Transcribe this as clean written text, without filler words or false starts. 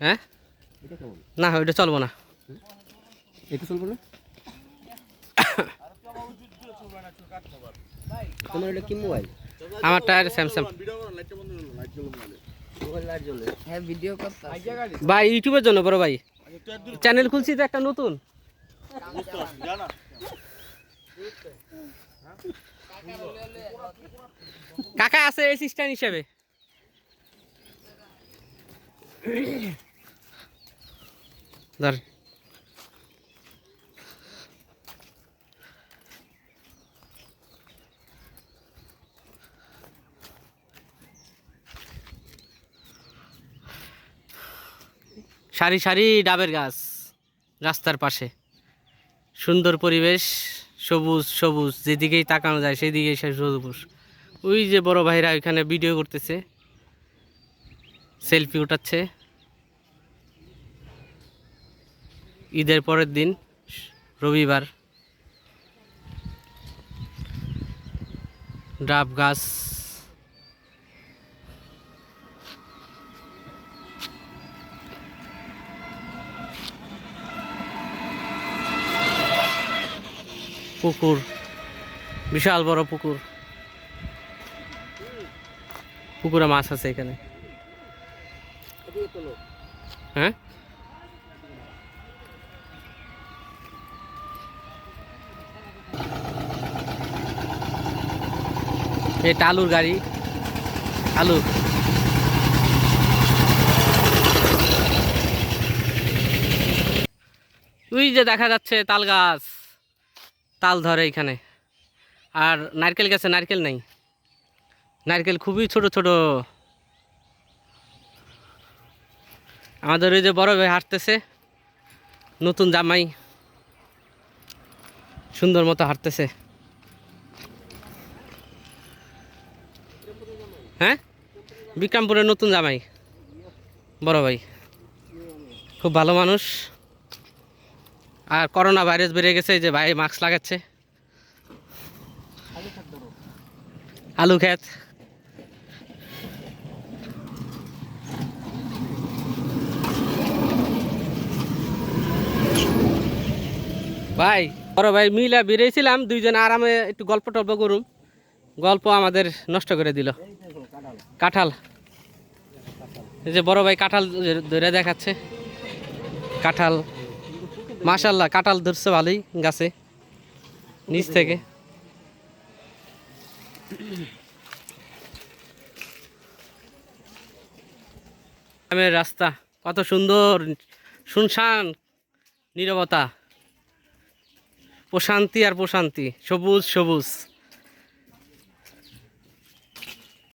হ্যাঁ না ওইটা চলবো না, এটা চলবে না। তোমার এটা কি মোবাইল? আমারটা স্যামসাং। হ্যাঁ ভিডিও করতে ভাই ইউটিউবের জন্য বড় ভাই চ্যানেল খুলছি তো একটা নতুন। কাকা আছে অ্যাসিস্ট্যান্ট হিসেবে। ধর সারি সারি ডাবের গাছ রাস্তার পাশে, সুন্দর পরিবেশ, সবুজ সবুজ, যেদিকেই তাকানো যায় সেদিকেই সবুজ। ওই যে বড় ভাইরা ওইখানে ভিডিও করতেছে, সেলফি উঠাচ্ছে। ঈদের পরের দিন রবিবার, ডাব গাছ, পুকুর, বিশাল বড় পুকুর, পুকুরে মাছ আছে এখানে। হ্যাঁ এটা আলুর গাড়ি, আলু। ওই যে দেখা যাচ্ছে তাল গাছ, তাল ধরে এখানে। আর নারকেল গাছে নারকেল নেই, নারকেল খুবই ছোট ছোট। আমাদের ওই যে বড় ভাই হাঁটতেছে, নতুন জামাই, সুন্দর মতো হাঁটতেছে। হ্যাঁ বিক্রমপুরের নতুন জামাই বড় ভাই, খুব ভালো মানুষ। আর করোনা ভাইরাস বেড়ে গেছে, এই যে ভাই মাস্ক লাগাচ্ছে। আলু ক্ষেত, ভাই বড় ভাই মিলা বেরিয়েছিলাম, দুইজন আরামে একটু গল্প টল্প করুম, গল্প আমাদের নষ্ট করে দিল। কাঁঠাল, এই যে বড় ভাই কাঁঠাল ধরে দেখাচ্ছে। কাঁঠাল মাশাল্লাহ, কাঁঠাল ধরছে ভালোই গাছে নিচ থেকে। গ্রামের রাস্তা কত সুন্দর, শুনশান নীরবতা, প্রশান্তি আর প্রশান্তি, সবুজ সবুজ।